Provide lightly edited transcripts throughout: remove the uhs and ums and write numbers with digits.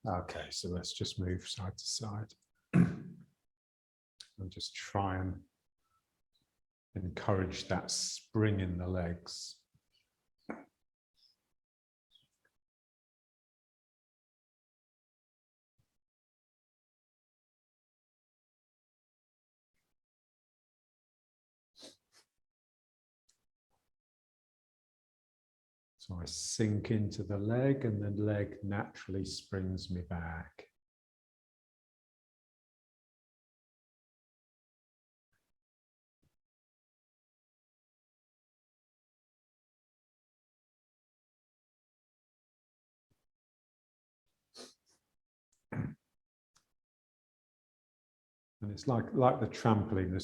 Okay, so let's just move side to side and just try and encourage that spring in the legs. So I sink into the leg and the leg naturally springs me back. And it's like the trampoline.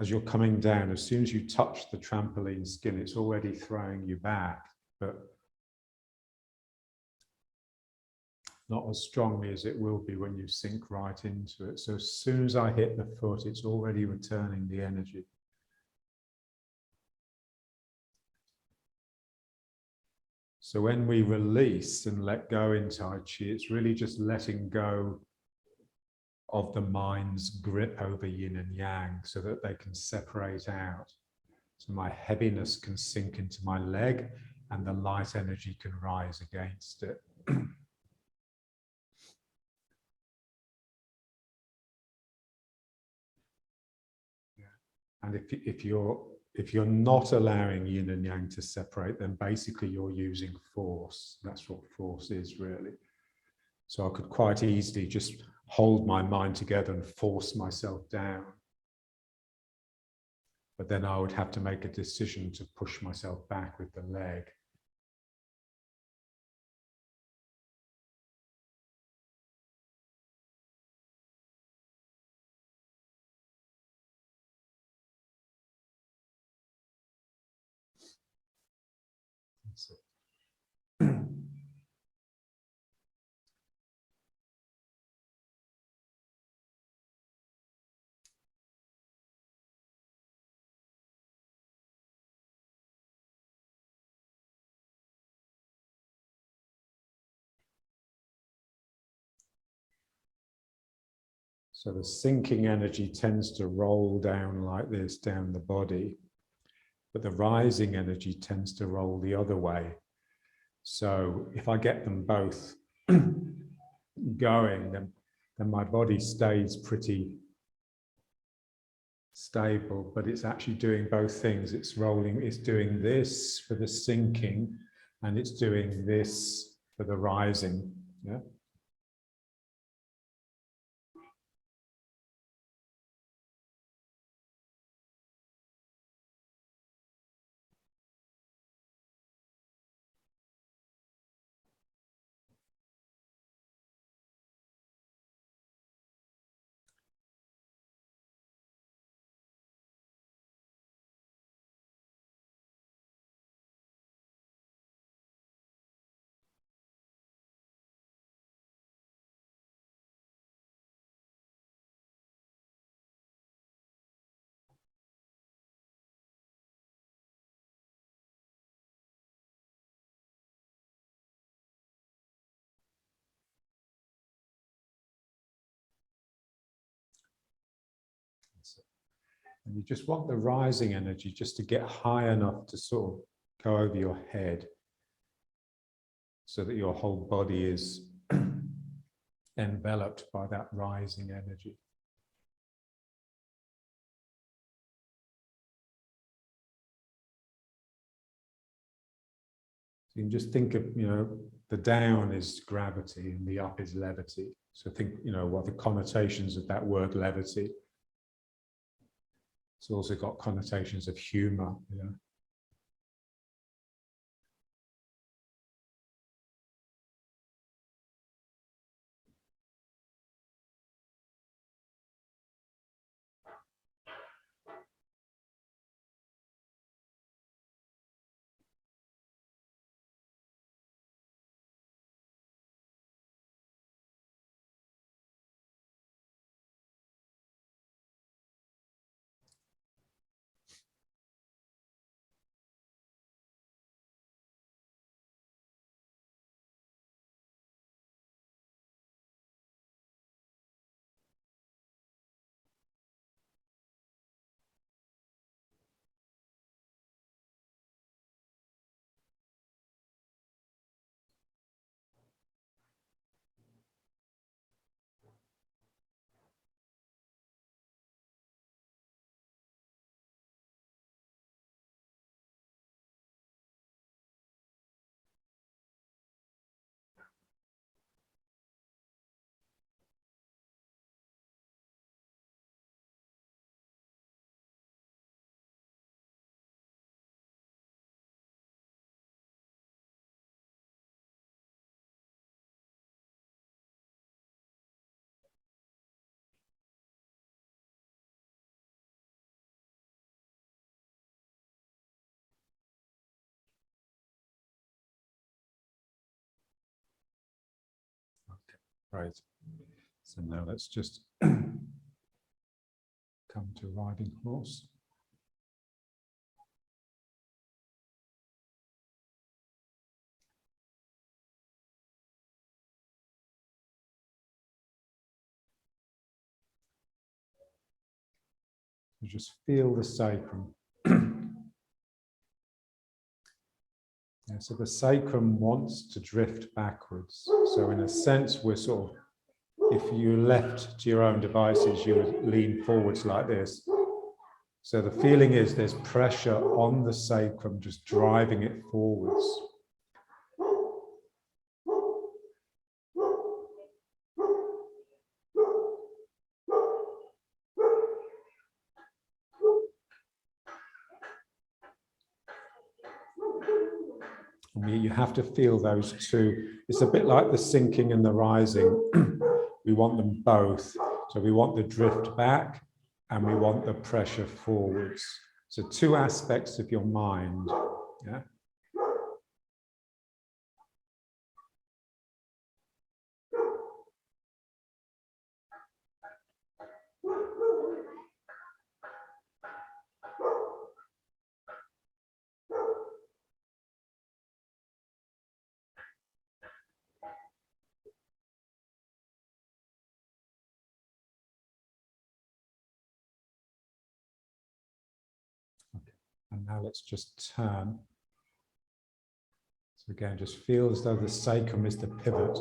As you're coming down, as soon as you touch the trampoline skin, it's already throwing you back, but not as strongly as it will be when you sink right into it. So as soon as I hit the foot, it's already returning the energy. So when we release and let go in Tai Chi, it's really just letting go of the mind's grip over yin and yang so that they can separate out. So my heaviness can sink into my leg and the light energy can rise against it. And if you're not allowing yin and yang to separate, then basically you're using force. That's what force is, really. So I could quite easily just hold my mind together and force myself down. But then I would have to make a decision to push myself back with the leg. That's it. So the sinking energy tends to roll down like this, down the body, but the rising energy tends to roll the other way. So if I get them both going, then my body stays pretty stable, but it's actually doing both things. It's rolling, it's doing this for the sinking, and it's doing this for the rising. Yeah. And you just want the rising energy just to get high enough to sort of go over your head so that your whole body is enveloped by that rising energy. So you can just think of, the down is gravity and the up is levity. So think, what the connotations of that word levity. It's also got connotations of humor. Right. So now let's just come to riding horse. You just feel the sacrum. Yeah, so the sacrum wants to drift backwards. So in a sense, we're sort of, if you left to your own devices, you would lean forwards like this. So the feeling is there's pressure on the sacrum, just driving it forwards. You have to feel those two. It's a bit like the sinking and the rising. We want them both. So we want the drift back and we want the pressure forwards. So two aspects of your mind. Yeah. And now let's just turn. So again, just feel as though the sacrum is the pivot.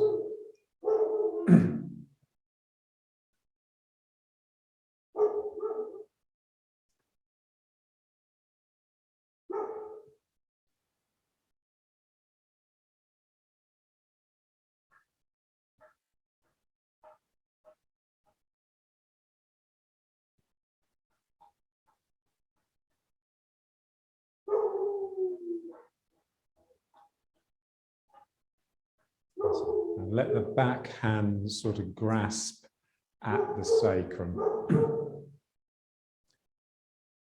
And let the back hands sort of grasp at the sacrum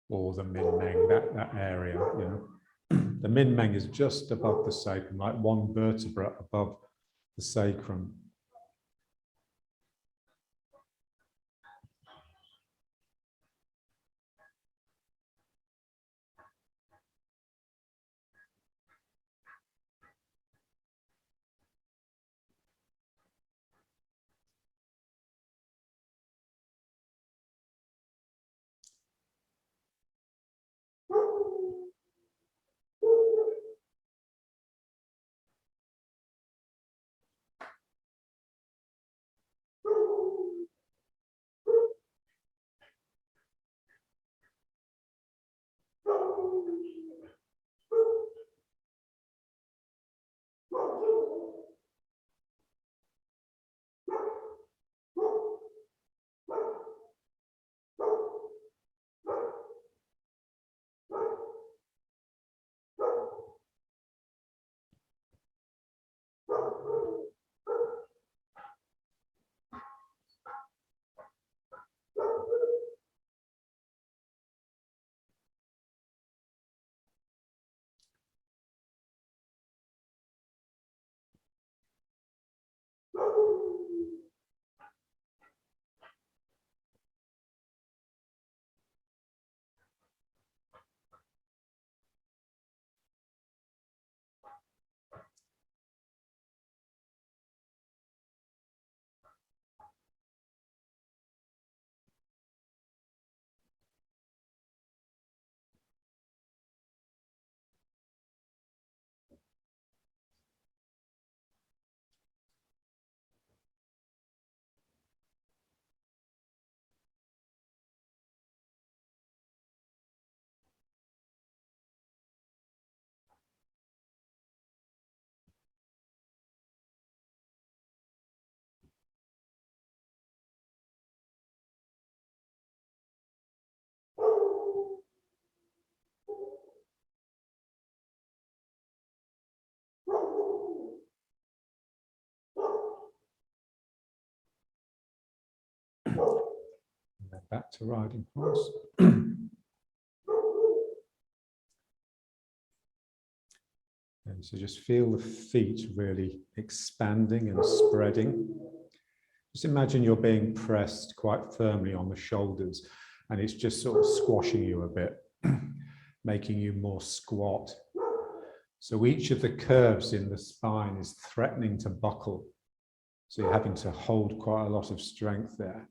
or the min-meng, that area, you know. The min-meng is just above the sacrum, like one vertebra above the sacrum. And then back to riding horse. And so just feel the feet really expanding and spreading. Just imagine you're being pressed quite firmly on the shoulders and it's just sort of squashing you a bit, making you more squat. So each of the curves in the spine is threatening to buckle. So you're having to hold quite a lot of strength there.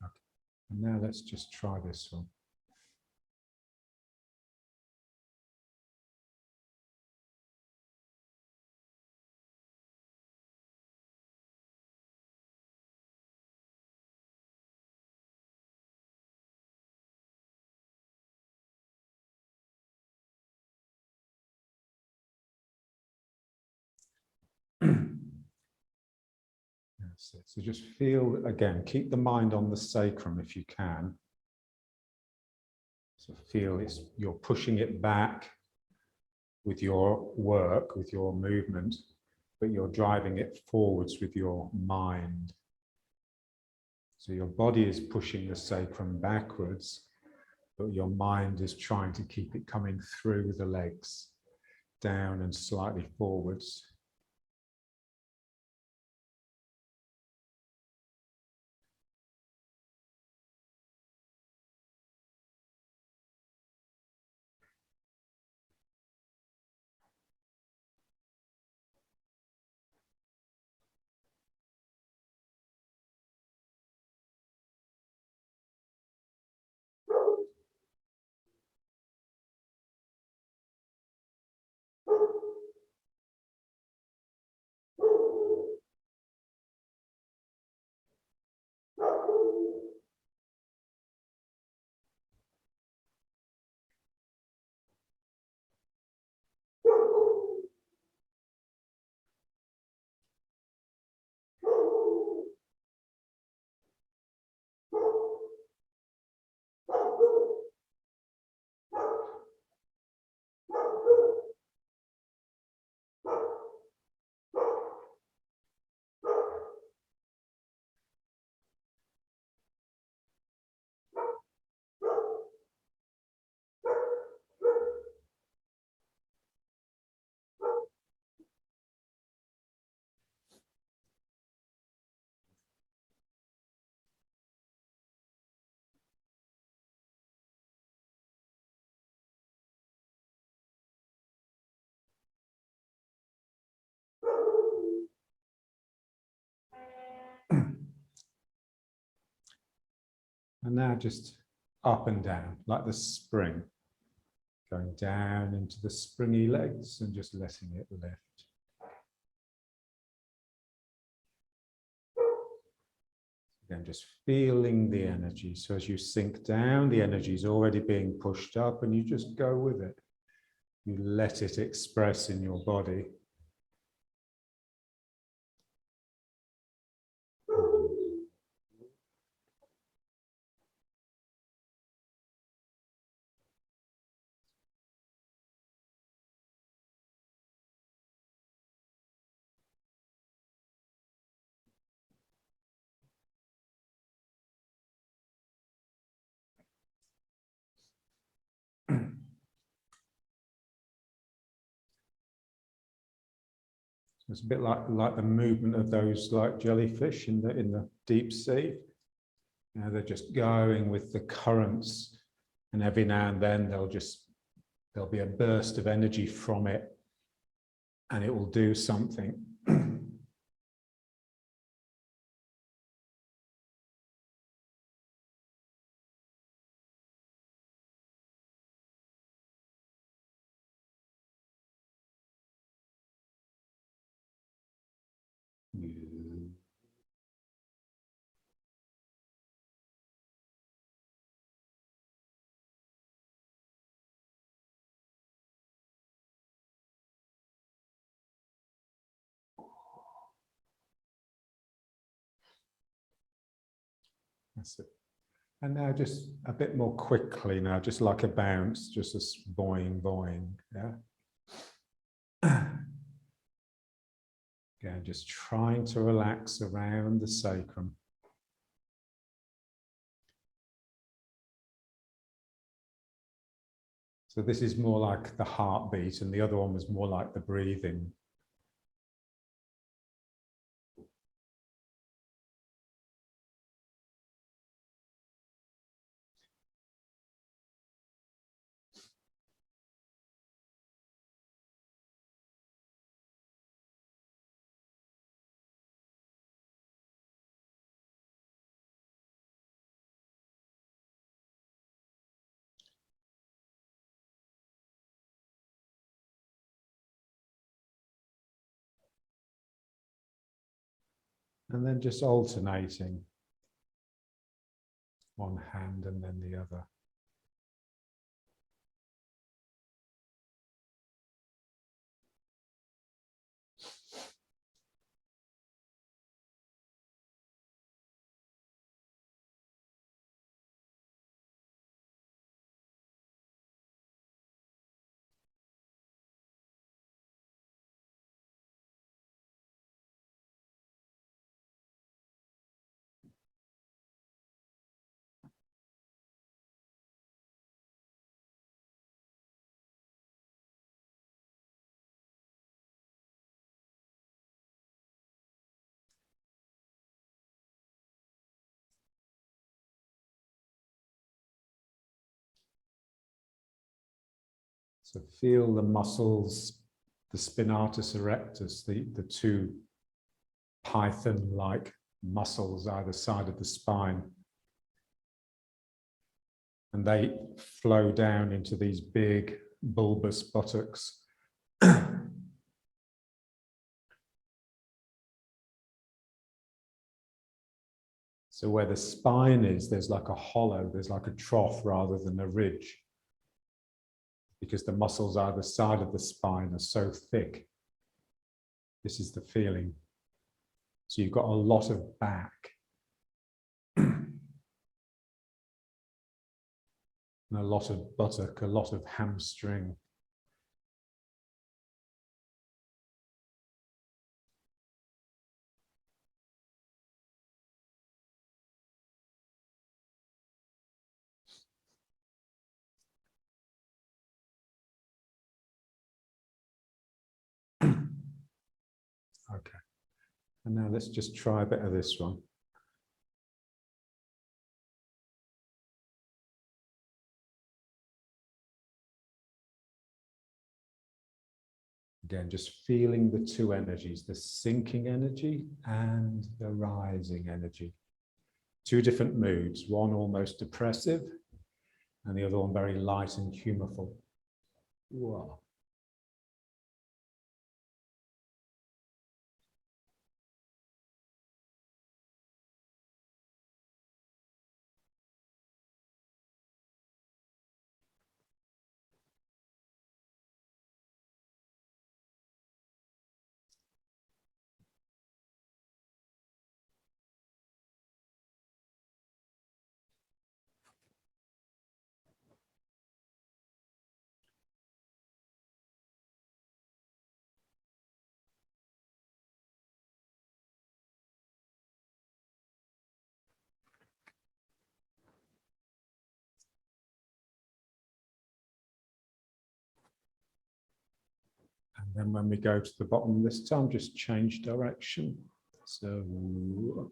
Okay. And now let's just try this one. That's it. So just feel, again, keep the mind on the sacrum if you can. So feel you're pushing it back with your work, with your movement, but you're driving it forwards with your mind. So your body is pushing the sacrum backwards, but your mind is trying to keep it coming through the legs, down and slightly forwards. And now just up and down, like the spring, going down into the springy legs and just letting it lift. Again, just feeling the energy. So as you sink down, the energy is already being pushed up and you just go with it. You let it express in your body. It's a bit like the movement of those like jellyfish in the deep sea. You know, they're just going with the currents, and every now and then there'll be a burst of energy from it, and it will do something. That's it. And now just a bit more quickly now, just like a bounce, just a boing, boing, yeah. Again, just trying to relax around the sacrum. So this is more like the heartbeat, and the other one was more like the breathing. And then just alternating one hand and then the other. So feel the muscles, the spinatus erectus, the two python-like muscles either side of the spine. And they flow down into these big bulbous buttocks. So where the spine is, there's like a hollow, there's like a trough rather than a ridge, because the muscles either side of the spine are so thick. This is the feeling. So you've got a lot of back. And a lot of buttock, a lot of hamstring. Okay. And now let's just try a bit of this one. Again, just feeling the two energies, the sinking energy and the rising energy. Two different moods, one almost depressive and the other one very light and humorful. Wow. And then when we go to the bottom this time, just change direction. So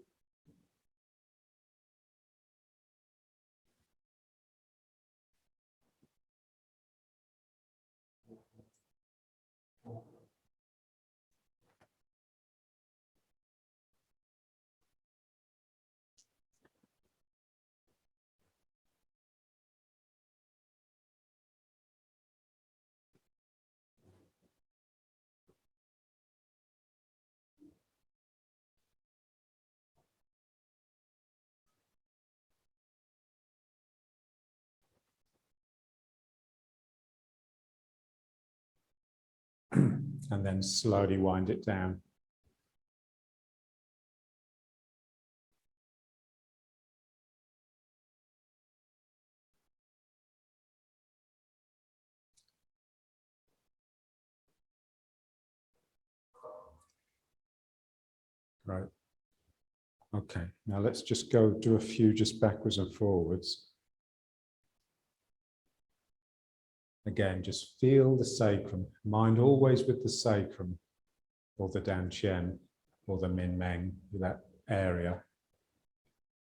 and then slowly wind it down. Right. Okay, now let's just go do a few just backwards and forwards. Again, just feel the sacrum. Mind always with the sacrum, or the dantian, or the min meng, that area.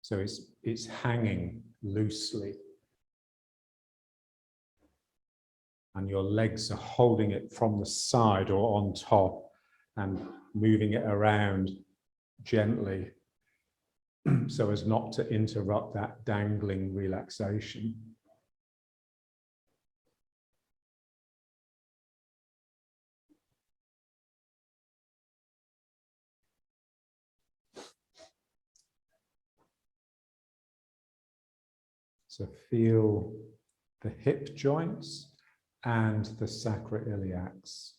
So it's hanging loosely. And your legs are holding it from the side or on top and moving it around gently so as not to interrupt that dangling relaxation. So feel the hip joints and the sacroiliacs.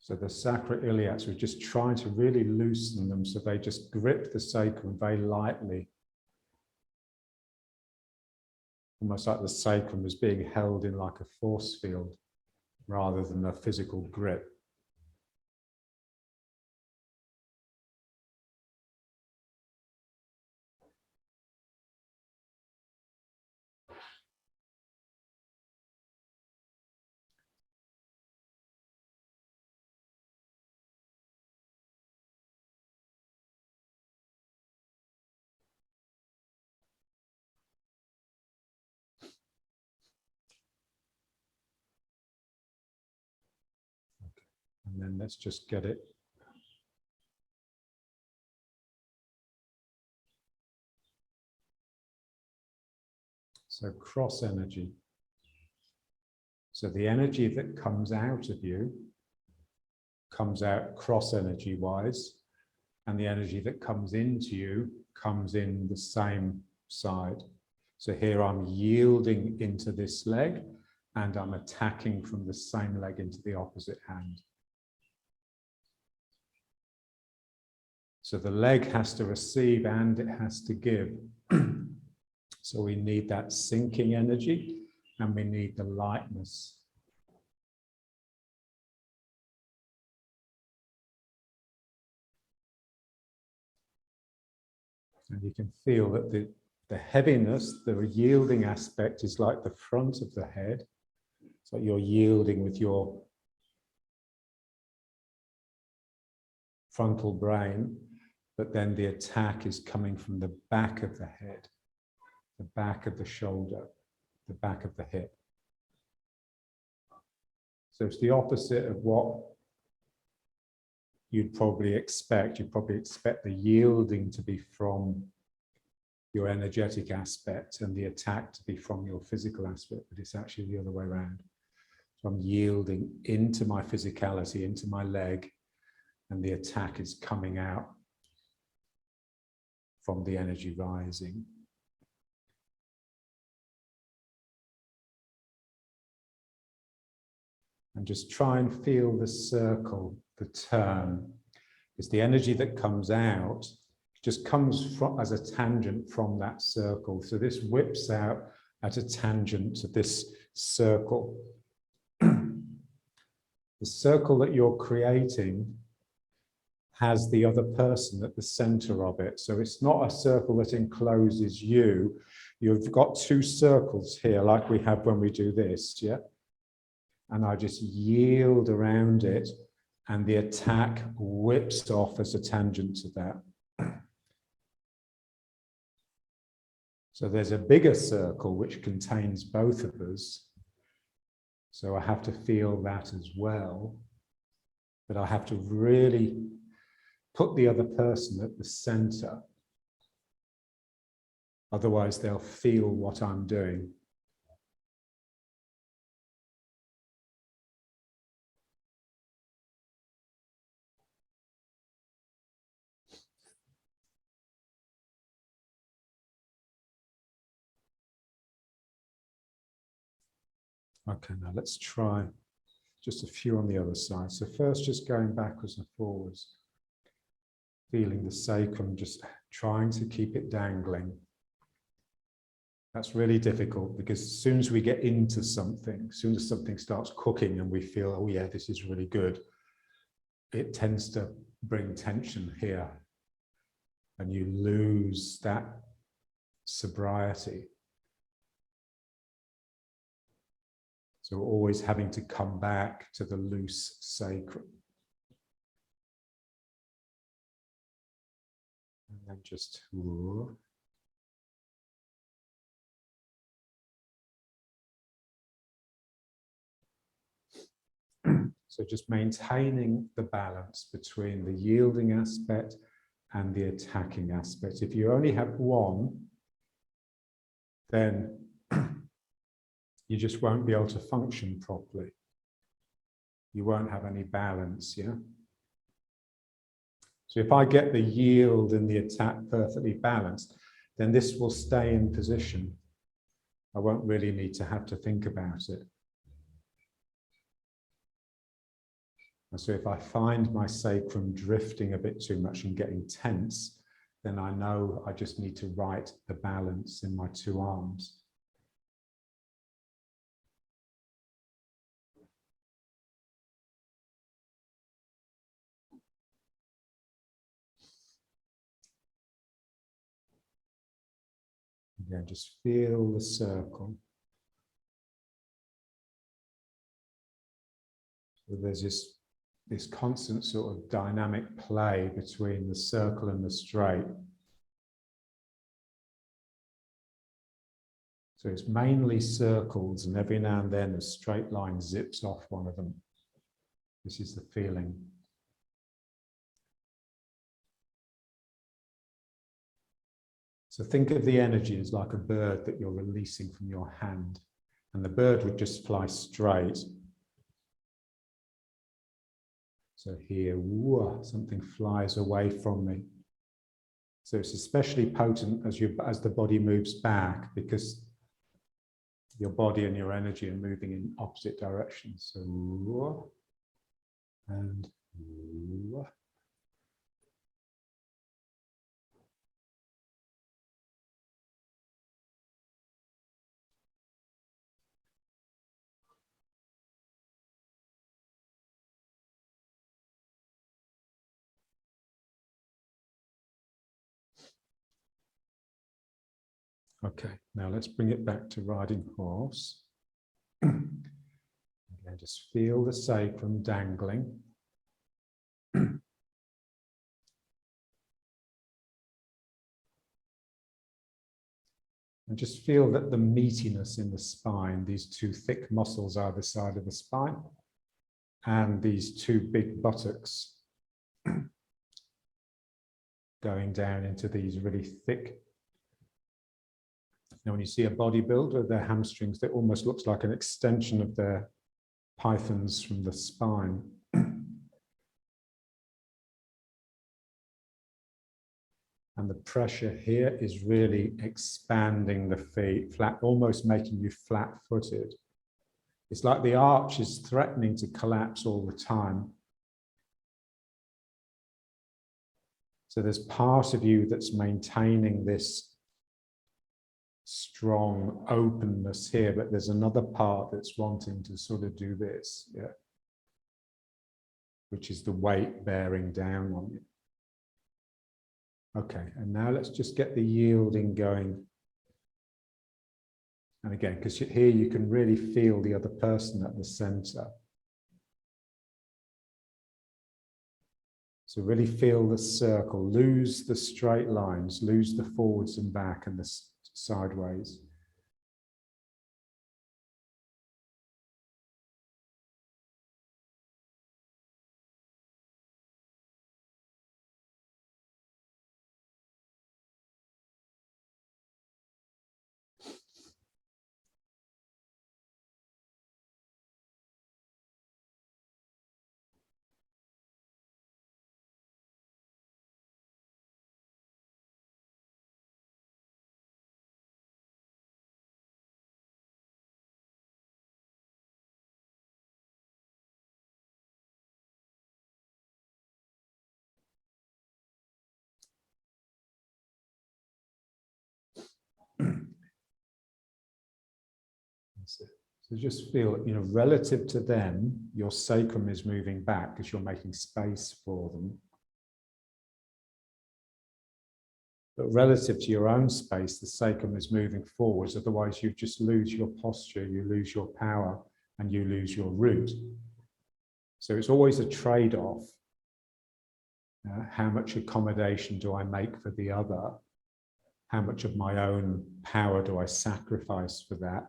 So the sacroiliacs, we're just trying to really loosen them so they just grip the sacrum very lightly. Almost like the sacrum is being held in like a force field rather than a physical grip. And then let's just get it. So cross energy. So the energy that comes out of you comes out cross energy wise, and the energy that comes into you comes in the same side. So here I'm yielding into this leg and I'm attacking from the same leg into the opposite hand. So the leg has to receive and it has to give. So we need that sinking energy and we need the lightness. And you can feel that the heaviness, the yielding aspect is like the front of the head. It's like you're yielding with your frontal brain, but then the attack is coming from the back of the head, the back of the shoulder, the back of the hip. So it's the opposite of what you'd probably expect. You'd probably expect the yielding to be from your energetic aspect and the attack to be from your physical aspect, but it's actually the other way around. So I'm yielding into my physicality, into my leg, and the attack is coming out from the energy rising. And just try and feel the circle, the turn. It's the energy that comes out, just comes from, as a tangent from that circle. So this whips out at a tangent to this circle. The circle that you're creating has the other person at the center of it. So it's not a circle that encloses you. You've got two circles here, like we have when we do this, yeah? And I just yield around it, and the attack whips off as a tangent to that. So there's a bigger circle which contains both of us. So I have to feel that as well. But I have to really put the other person at the center. Otherwise, they'll feel what I'm doing. Okay, now let's try just a few on the other side. So first, just going backwards and forwards, feeling the sacrum, just trying to keep it dangling. That's really difficult because as soon as we get into something, as soon as something starts cooking and we feel, oh yeah, this is really good, it tends to bring tension here and you lose that sobriety. So we're always having to come back to the loose sacrum. And then just so just maintaining the balance between the yielding aspect and the attacking aspect. If you only have one, then you just won't be able to function properly. You won't have any balance, yeah? So if I get the yield and the attack perfectly balanced, then this will stay in position. I won't really need to have to think about it. And so if I find my sacrum drifting a bit too much and getting tense, then I know I just need to right the balance in my two arms. Again, just feel the circle. So there's this constant sort of dynamic play between the circle and the straight. So it's mainly circles, and every now and then a straight line zips off one of them. This is the feeling. So think of the energy as like a bird that you're releasing from your hand, and the bird would just fly straight. So here, whoa, something flies away from me. So it's especially potent as the body moves back, because your body and your energy are moving in opposite directions. So whoa, and whoa. Okay, now let's bring it back to riding horse. Again, just feel the sacrum dangling. And just feel that the meatiness in the spine, these two thick muscles either side of the spine, and these two big buttocks going down into these really thick. Now, when you see a bodybuilder, their hamstrings, that almost looks like an extension of their pythons from the spine. And the pressure here is really expanding the feet, flat, almost making you flat-footed. It's like the arch is threatening to collapse all the time. So there's part of you that's maintaining this strong openness here, but there's another part that's wanting to sort of do this, yeah, which is the weight bearing down on you. Okay, and now let's just get the yielding going. And again, because here you can really feel the other person at the center. So really feel the circle, lose the straight lines, lose the forwards and back and the sideways. So just feel, you know, relative to them, your sacrum is moving back because you're making space for them. But relative to your own space, the sacrum is moving forwards. Otherwise, you just lose your posture, you lose your power, and you lose your root. So it's always a trade-off. How much accommodation do I make for the other? How much of my own power do I sacrifice for that?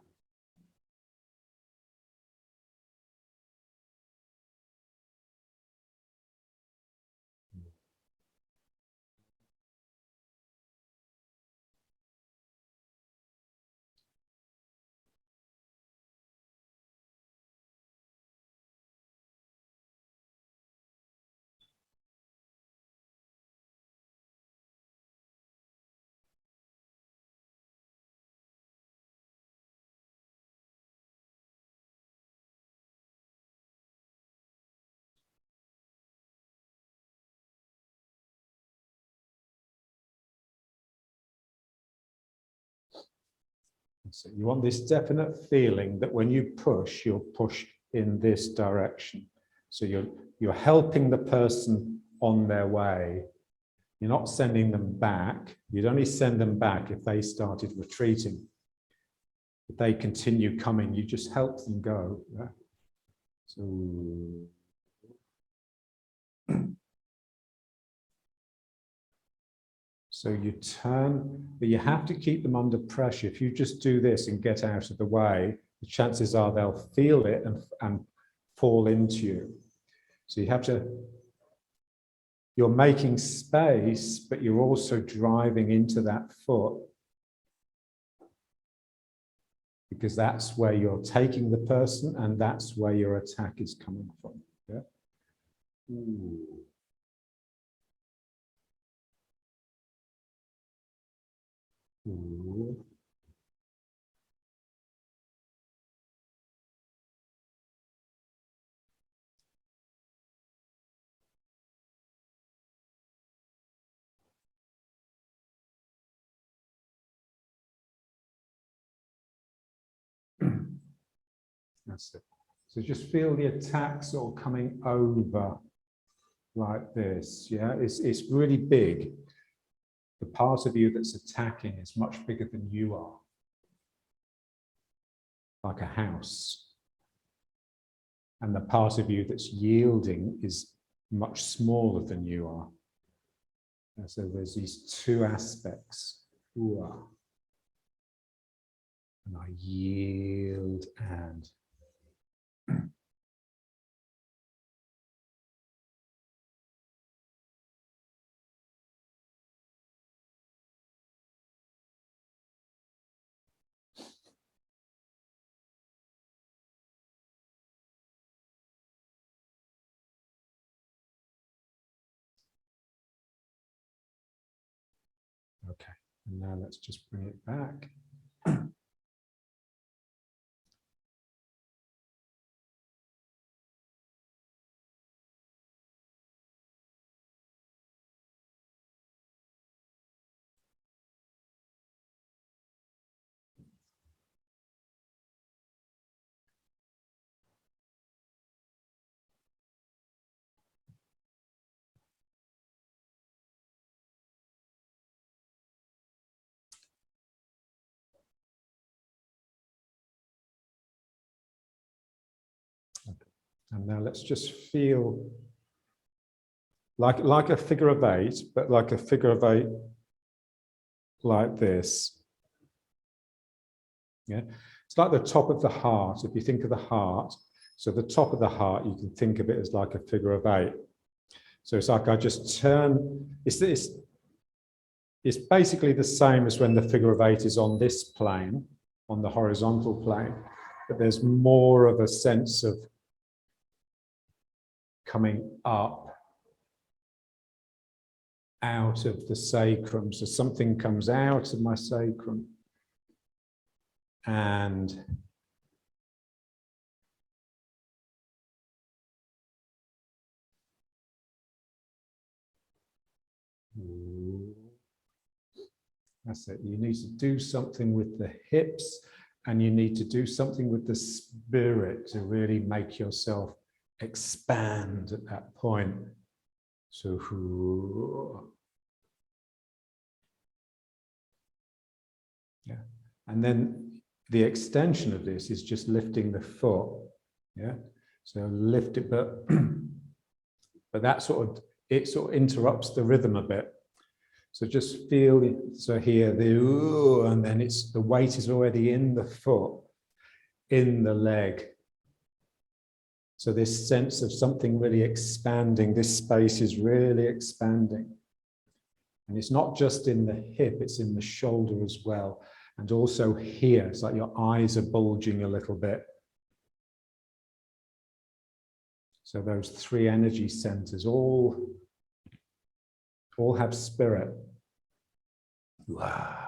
So you want this definite feeling that when you push, you'll push in this direction. So you're helping the person on their way. You're not sending them back. You'd only send them back if they started retreating. If they continue coming, you just help them go. Yeah? So you turn, but you have to keep them under pressure. If you just do this and get out of the way, the chances are they'll feel it and fall into you. So you have to, you're making space, but you're also driving into that foot, because that's where you're taking the person and that's where your attack is coming from. Yeah? Ooh. Ooh. That's it. So just feel the attack sort of coming over like this. Yeah, it's really big. The part of you that's attacking is much bigger than you are, like a house. And the part of you that's yielding is much smaller than you are. And so there's these two aspects. Ooh. And I yield and okay. And now let's just bring it back. And now let's just feel like a figure of eight, but like a figure of eight like this. Yeah, it's like the top of the heart. If you think of the heart, so the top of the heart, you can think of it as like a figure of eight. So it's like I just turn, it's basically the same as when the figure of eight is on this plane, on the horizontal plane, but there's more of a sense of coming up out of the sacrum. So something comes out of my sacrum and that's it. You need to do something with the hips And you need to do something with the spirit to really make yourself expand at that point. So, yeah. And then the extension of this is just lifting the foot. Yeah. So lift it, but that sort of interrupts the rhythm a bit. So just feel, so here, and then the weight is already in the foot, in the leg. So this sense of something really expanding, this space is really expanding. And it's not just in the hip, it's in the shoulder as well. And also here, it's like your eyes are bulging a little bit. So those three energy centers all have spirit. Wow.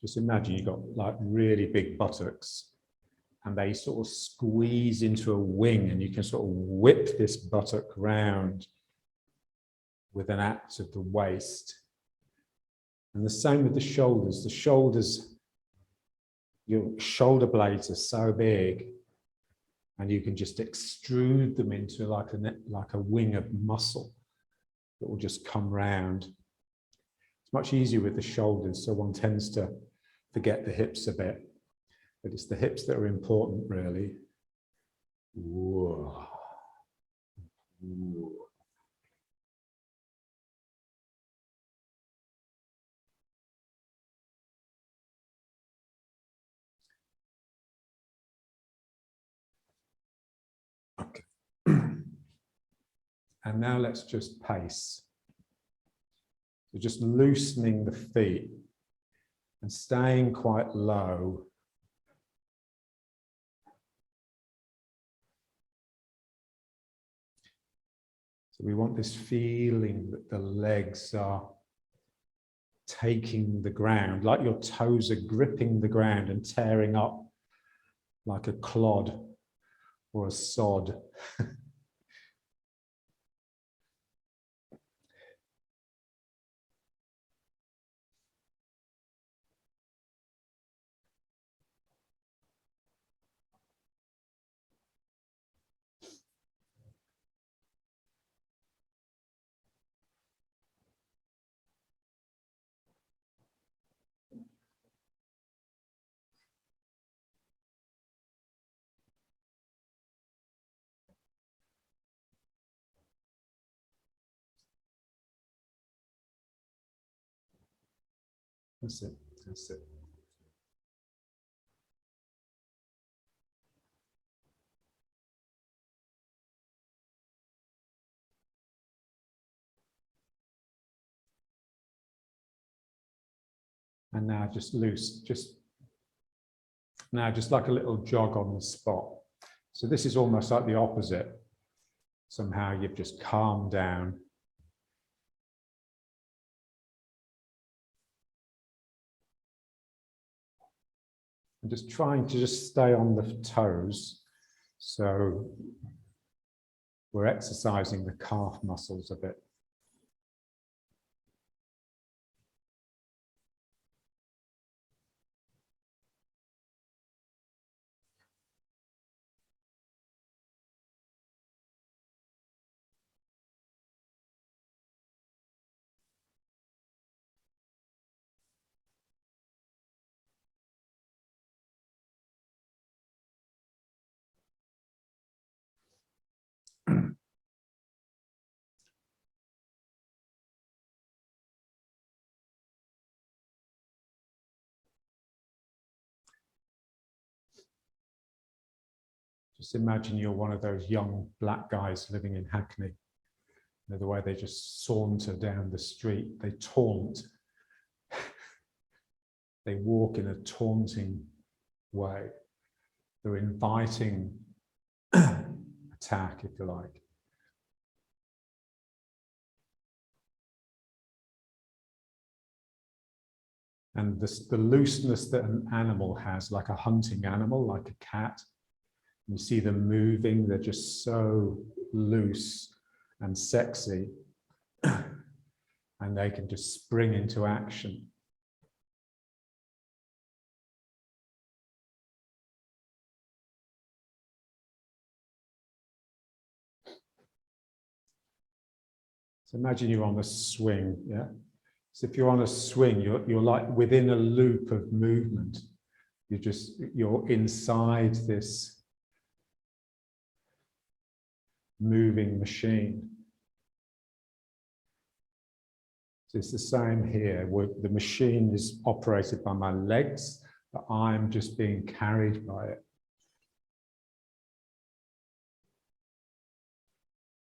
Just imagine you've got like really big buttocks and they sort of squeeze into a wing and you can sort of whip this buttock round with an act of the waist. And the same with the shoulders. The shoulders, your shoulder blades are so big and you can just extrude them into like a wing of muscle that will just come round. It's much easier with the shoulders, so one tends to forget the hips a bit. But it's the hips that are important, really. Whoa. Whoa. Okay. And now let's just pace. So just loosening the feet and staying quite low. So we want this feeling that the legs are taking the ground, like your toes are gripping the ground and tearing up like a clod or a sod. That's it, that's it. And now just loose, just like a little jog on the spot. So this is almost like the opposite. Somehow you've just calmed down. And just trying to just stay on the toes. So we're exercising the calf muscles a bit. Just imagine you're one of those young black guys living in Hackney. You know, the way they just saunter down the street, they taunt. They walk in a taunting way. They're inviting attack, if you like. And the looseness that an animal has, like a hunting animal, like a cat, you see them moving, they're just so loose and sexy, and they can just spring into action. So imagine you're on a swing, yeah? So if you're on a swing, you're like within a loop of movement. You're inside this moving machine. So it's the same here, where the machine is operated by my legs, but I'm just being carried by it.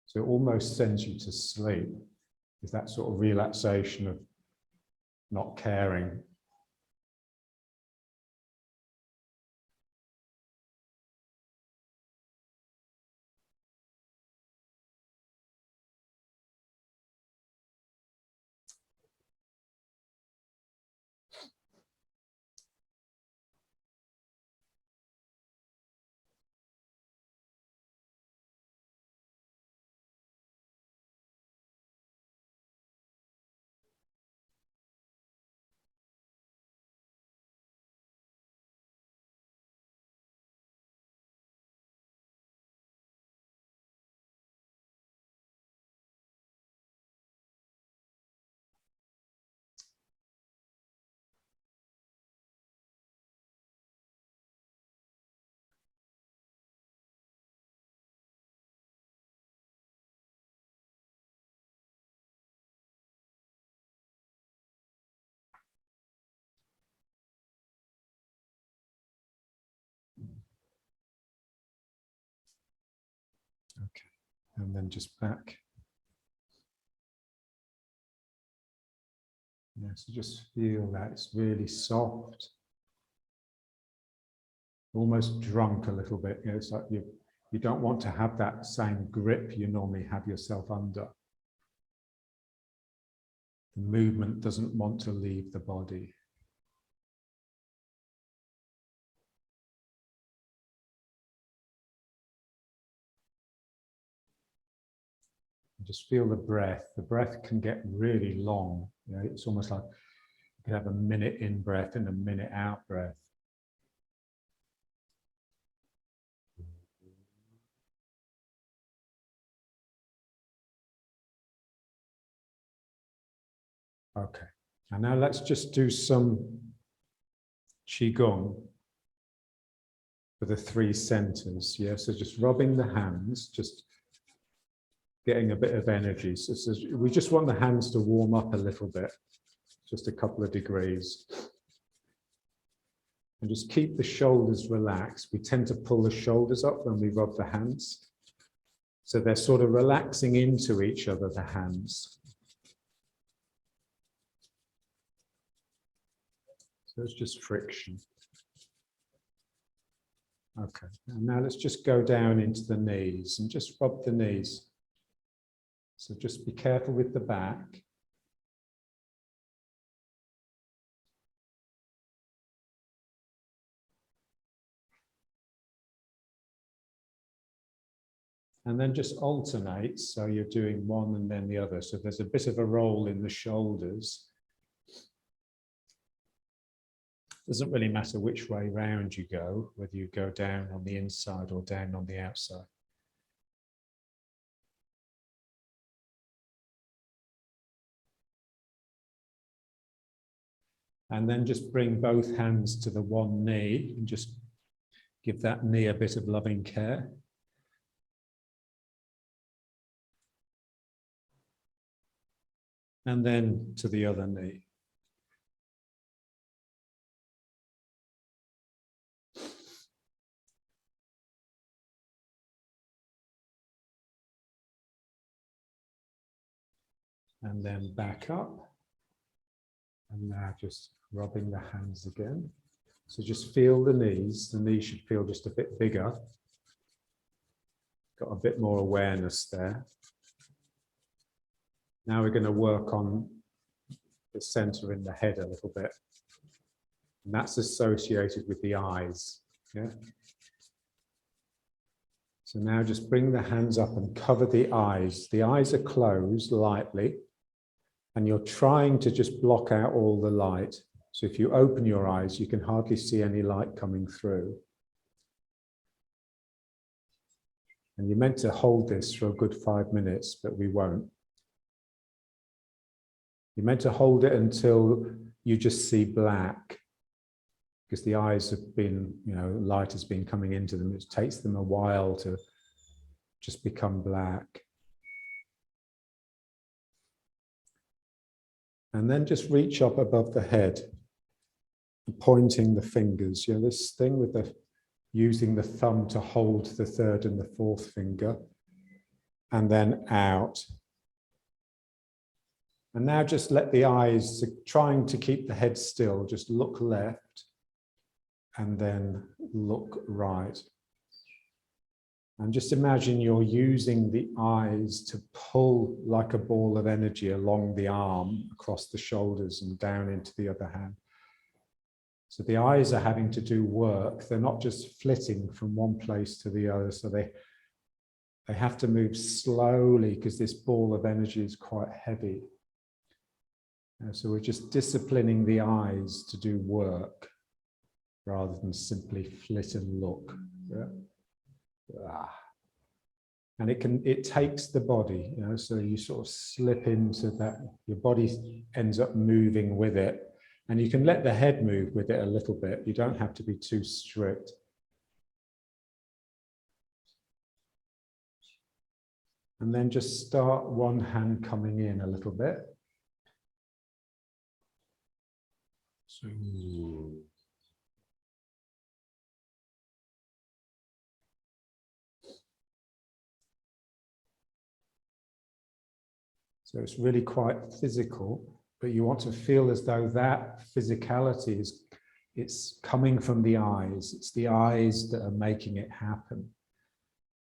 So it almost sends you to sleep, is that sort of relaxation of not caring. Okay, and then just back. Yeah, so just feel that it's really soft, almost drunk a little bit. You know, it's like you don't want to have that same grip you normally have yourself under. The movement doesn't want to leave the body. Just feel the breath. The breath can get really long. You know, it's almost like you can have a minute in breath and a minute out breath. Okay, and now let's just do some Qigong for the 3 centers. Yeah, so just rubbing the hands, just getting a bit of energy. So we just want the hands to warm up a little bit, just a couple of degrees. And just keep the shoulders relaxed. We tend to pull the shoulders up when we rub the hands. So they're sort of relaxing into each other, the hands. So it's just friction. Okay, and now let's just go down into the knees and just rub the knees. So just be careful with the back. And then just alternate, so you're doing one and then the other. So there's a bit of a roll in the shoulders. Doesn't really matter which way round you go, whether you go down on the inside or down on the outside. And then just bring both hands to the one knee and just give that knee a bit of loving care. And then to the other knee. and then back up. And now just rubbing the hands again. So just feel the knees. The knees should feel just a bit bigger. Got a bit more awareness there. Now we're going to work on the center in the head a little bit. And that's associated with the eyes. Yeah. So now just bring the hands up and cover the eyes. The eyes are closed lightly, and you're trying to just block out all the light. So if you open your eyes, you can hardly see any light coming through. And you're meant to hold this for a good 5 minutes, but we won't. You're meant to hold it until you just see black, because the eyes have been, light has been coming into them. It takes them a while to just become black. And then just reach up above the head, pointing the fingers. This thing with using the thumb to hold the third and the fourth finger, and then out. And now just let the eyes, trying to keep the head still, just look left and then look right. And just imagine you're using the eyes to pull like a ball of energy along the arm, across the shoulders and down into the other hand. So the eyes are having to do work. They're not just flitting from one place to the other. So they have to move slowly because this ball of energy is quite heavy. So we're just disciplining the eyes to do work rather than simply flit and look. Yeah. And it takes the body, so you sort of slip into that. Your body ends up moving with it. And you can let the head move with it a little bit. You don't have to be too strict. And then just start one hand coming in a little bit. So, it's really quite physical, but you want to feel as though that physicality it's coming from the eyes. It's the eyes that are making it happen.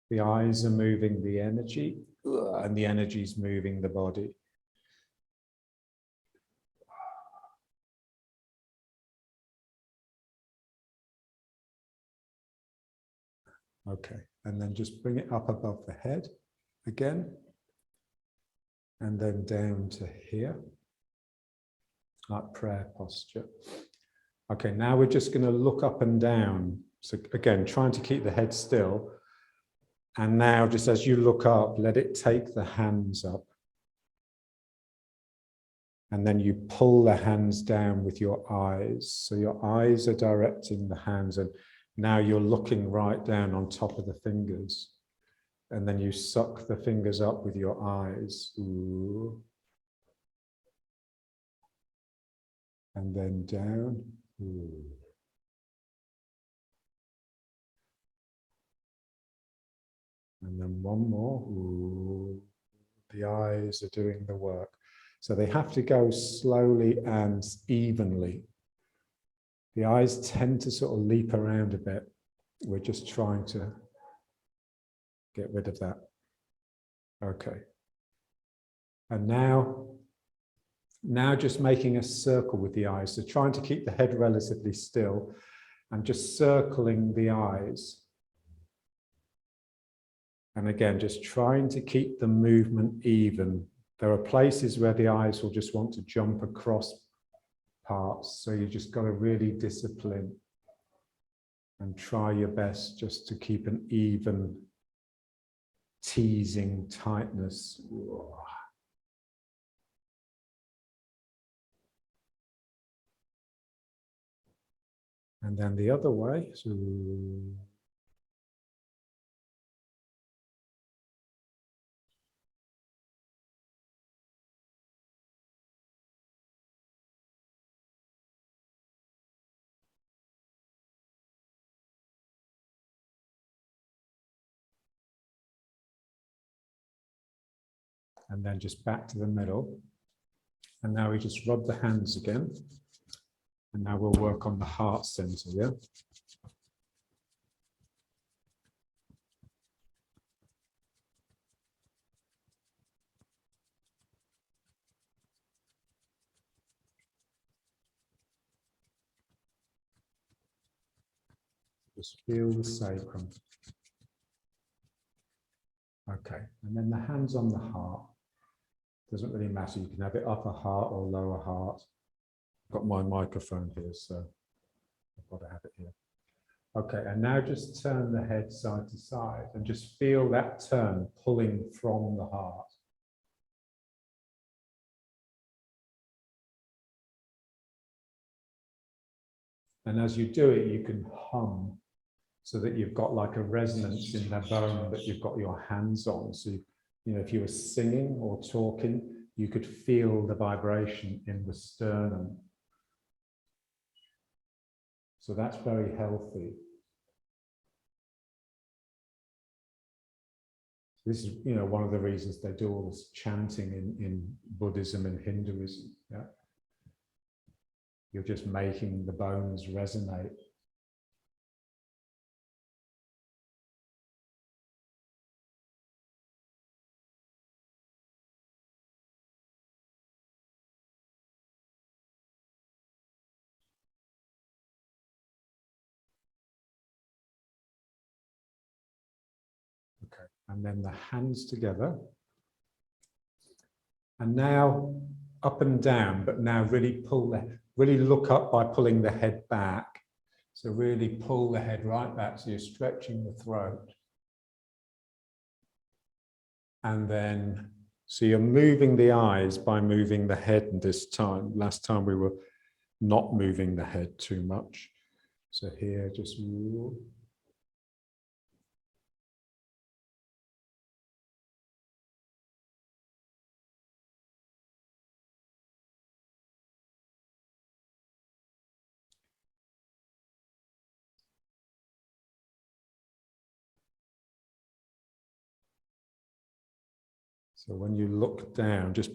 The eyes are moving the energy, and the energy is moving the body. Okay, and then just bring it up above the head again, and then down to here, like prayer posture. Okay, now we're just going to look up and down. So again, trying to keep the head still. And now, just as you look up, let it take the hands up. And then you pull the hands down with your eyes. So your eyes are directing the hands, and now you're looking right down on top of the fingers. And then you suck the fingers up with your eyes. Ooh. And then down. Ooh. And then one more. Ooh. The eyes are doing the work. So they have to go slowly and evenly. The eyes tend to sort of leap around a bit. We're just trying to get rid of that. Okay. And now just making a circle with the eyes. So trying to keep the head relatively still and just circling the eyes. And again, just trying to keep the movement even. There are places where the eyes will just want to jump across parts. So you just got to really discipline and try your best just to keep an even teasing tightness. And then the other way. So and then just back to the middle. And now we just rub the hands again. And now we'll work on the heart center, yeah? Just feel the sacrum. Okay, and then the hands on the heart. Doesn't really matter, you can have it upper heart or lower heart. I've got my microphone here, so I've got to have it here. Okay, and now just turn the head side to side and just feel that turn pulling from the heart. And as you do it, you can hum so that you've got like a resonance in the bone that you've got your hands on. So, you know, if you were singing or talking, you could feel the vibration in the sternum. So that's very healthy. This is, you know, one of the reasons they do all this chanting in Buddhism and Hinduism. Yeah? You're just making the bones resonate. Okay, and then the hands together. And now up and down, but now really really look up by pulling the head back. So really pull the head right back, so you're stretching the throat. And then, so you're moving the eyes by moving the head this time. Last time we were not moving the head too much. So here, just move. So when you look down, just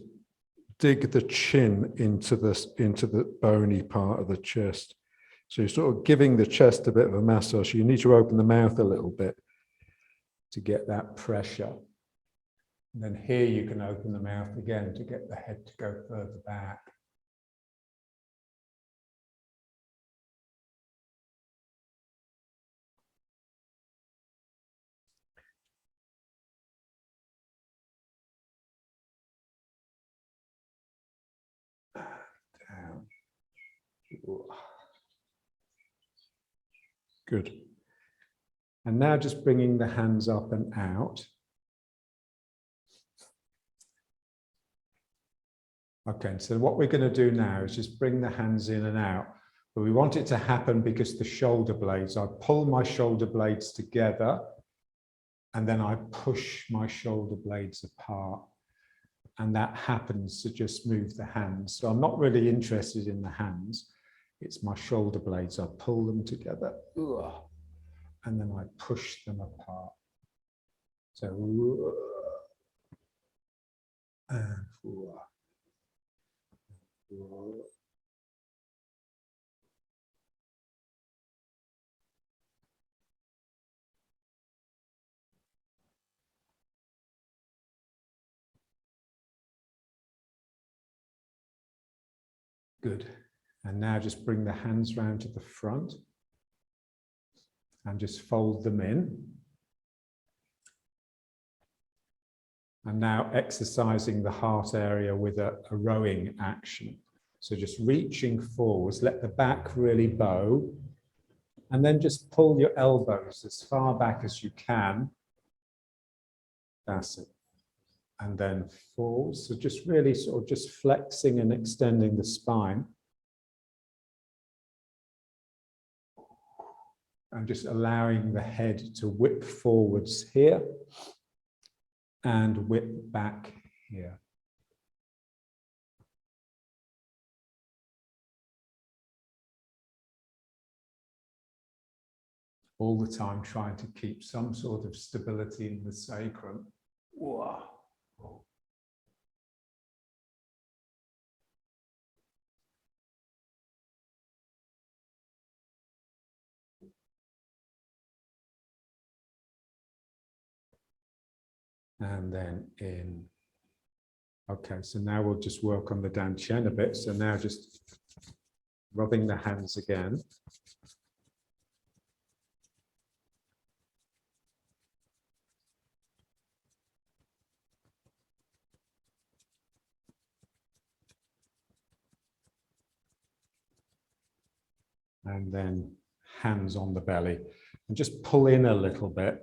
dig the chin into the bony part of the chest. So you're sort of giving the chest a bit of a massage. You need to open the mouth a little bit to get that pressure. And then here you can open the mouth again to get the head to go further back. Down. Good. And now just bringing the hands up and out. Okay, so what we're going to do now is just bring the hands in and out. But we want it to happen because the shoulder blades, I pull my shoulder blades together and then I push my shoulder blades apart. And that happens to just move the hands. So I'm not really interested in the hands. It's my shoulder blades. I pull them together. And then I push them apart. So, and good. And now just bring the hands round to the front and just fold them in. And now exercising the heart area with a rowing action. So just reaching forwards, let the back really bow, and then just pull your elbows as far back as you can. That's it. And then forward. So just really sort of just flexing and extending the spine. And just allowing the head to whip forwards here and whip back here. All the time trying to keep some sort of stability in the sacrum. Whoa. and then in. Okay, so now we'll just work on the dantian a bit. So now just rubbing the hands again. And then hands on the belly. And just pull in a little bit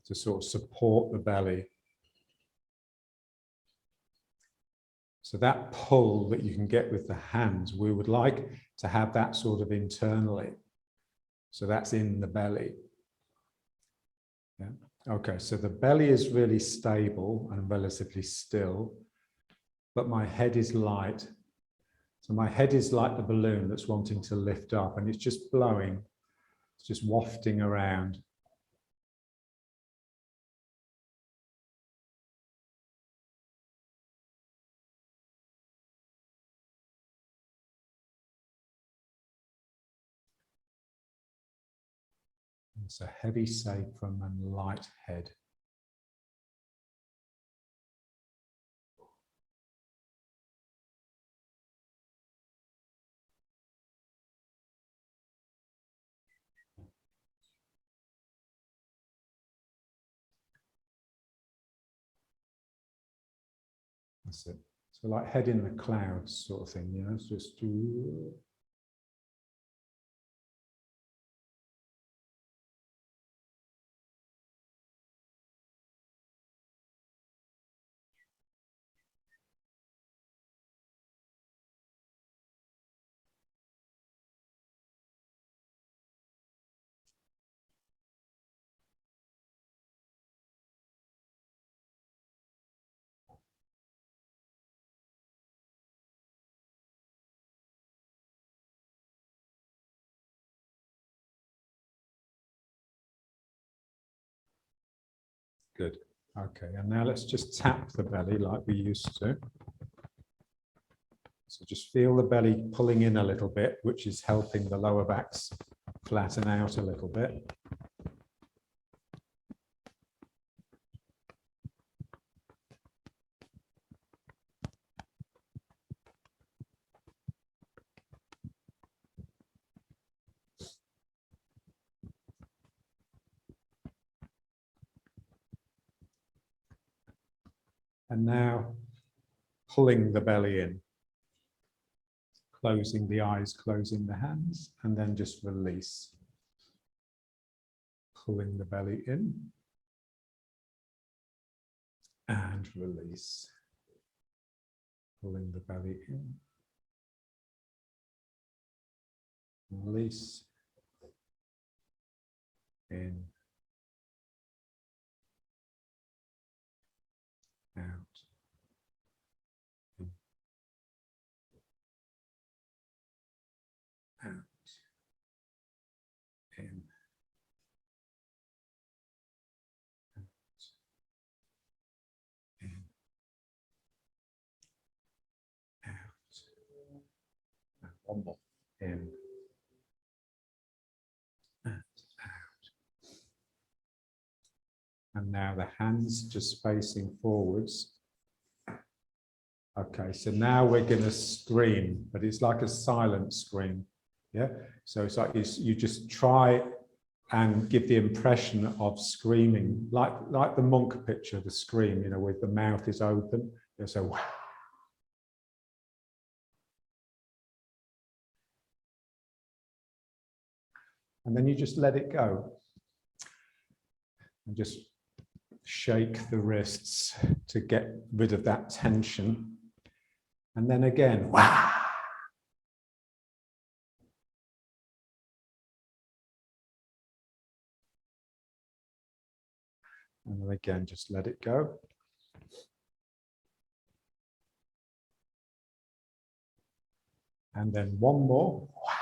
to sort of support the belly. So that pull that you can get with the hands, we would like to have that sort of internally. So that's in the belly. Yeah. Okay, so the belly is really stable and relatively still, but my head is light. So my head is like the balloon that's wanting to lift up, and it's just blowing, it's just wafting around. It's a heavy sacrum and light head. That's it. So like head in the clouds sort of thing, you know, it's just. Good. Okay, and now let's just tap the belly like we used to. So just feel the belly pulling in a little bit, which is helping the lower backs flatten out a little bit. And now pulling the belly in, closing the eyes, closing the hands, and then just release. Pulling the belly in and release. Pulling the belly in, release, in, out, in, out, in, out, in, out. And one more. In, and out. And now the hands just facing forwards. Okay, so now we're going to scream, but it's like a silent scream. Yeah, so it's like you just try and give the impression of screaming, like the monk picture, the scream, you know, with the mouth is open. So wow. And then you just let it go. And just shake the wrists to get rid of that tension. And then again, wow. And then again, just let it go. And then one more. Wow.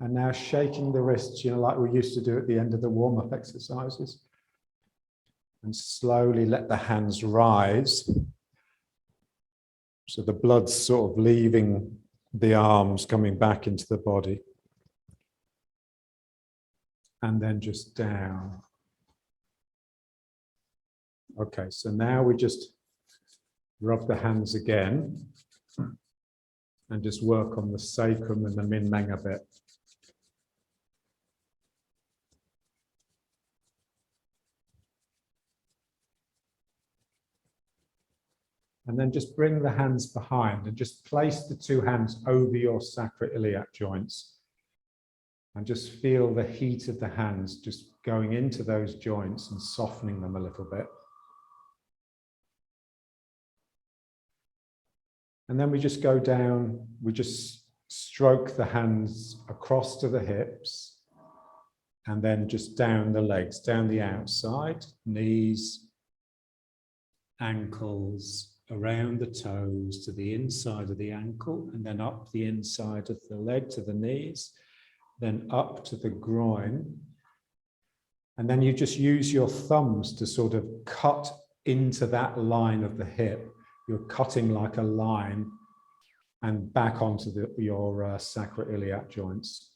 And now shaking the wrists, you know, like we used to do at the end of the warm-up exercises. And slowly let the hands rise. So the blood's sort of leaving the arms, coming back into the body. and then just down. Okay, so now we just rub the hands again and just work on the sacrum and the min meng a bit. And then just bring the hands behind and just place the two hands over your sacroiliac joints. And just feel the heat of the hands just going into those joints and softening them a little bit. And then we just go down, we just stroke the hands across to the hips and then just down the legs, down the outside, knees, ankles, around the toes to the inside of the ankle, and then up the inside of the leg to the knees, then up to the groin. And then you just use your thumbs to sort of cut into that line of the hip. You're cutting like a line and back onto your sacroiliac joints.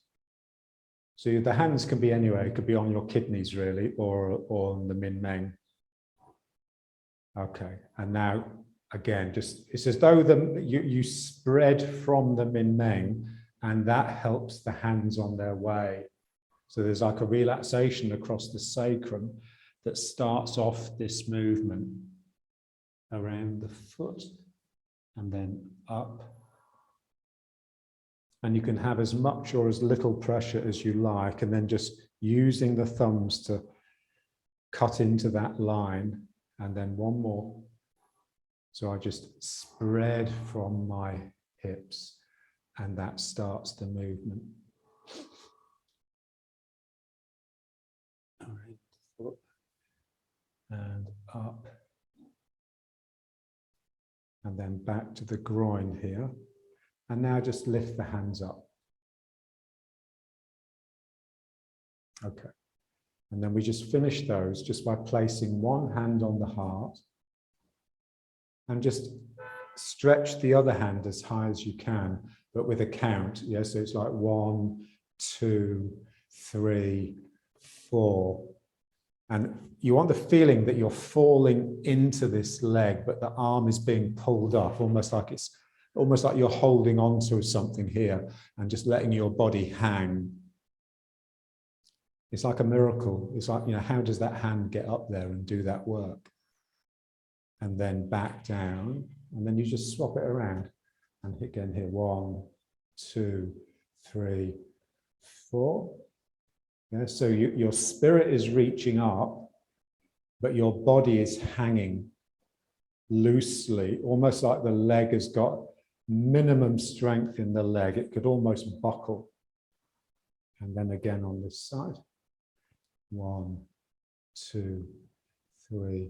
So the hands can be anywhere. It could be on your kidneys really, or on the min meng. Okay, and now again, just it's as though you spread from the min meng, and that helps the hands on their way. So there's like a relaxation across the sacrum that starts off this movement around the foot and then up. And you can have as much or as little pressure as you like, and then just using the thumbs to cut into that line, and then one more. So I just spread from my hips, and that starts the movement. All right, foot and up, and then back to the groin here. And now just lift the hands up. Okay. And then we just finish those just by placing one hand on the heart and just stretch the other hand as high as you can, but with a count. Yeah, so it's like 1, 2, 3, 4. And you want the feeling that you're falling into this leg, but the arm is being pulled up, almost like you're holding on to something here and just letting your body hang. It's like a miracle. It's like, how does that hand get up there and do that work? And then back down, and then you just swap it around. And again here, 1, 2, 3, 4. Yeah, so your spirit is reaching up, but your body is hanging loosely, almost like the leg has got minimum strength in the leg. It could almost buckle. And then again on this side. 1, 2, 3,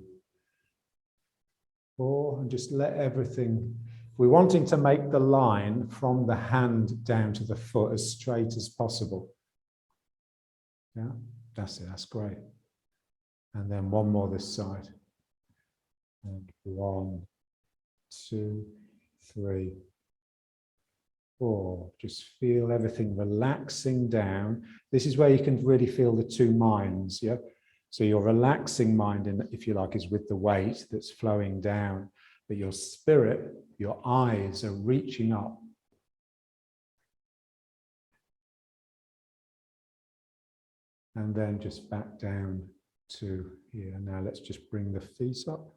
4. And just let everything. We're wanting to make the line from the hand down to the foot as straight as possible. Yeah, that's it. That's great. And then one more this side. And 1, 2, 3, 4. Just feel everything relaxing down. This is where you can really feel the two minds. Yeah. So your relaxing mind, if you like, is with the weight that's flowing down, but your spirit, your eyes are reaching up. And then just back down to here. Now let's just bring the feet up.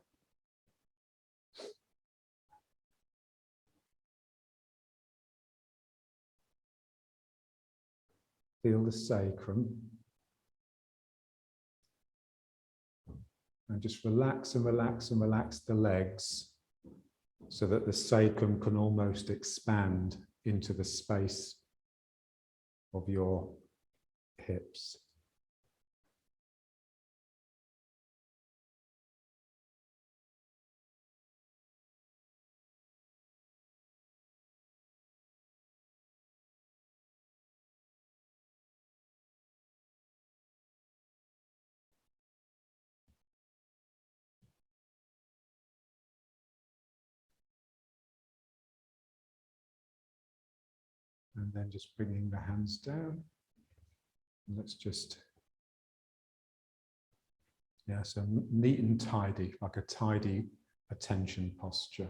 Feel the sacrum. And just relax and relax and relax the legs so that the sacrum can almost expand into the space of your hips. And then just bringing the hands down. And let's just Yeah, so neat and tidy, like a tidy attention posture.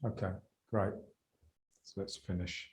Okay, great. So let's finish.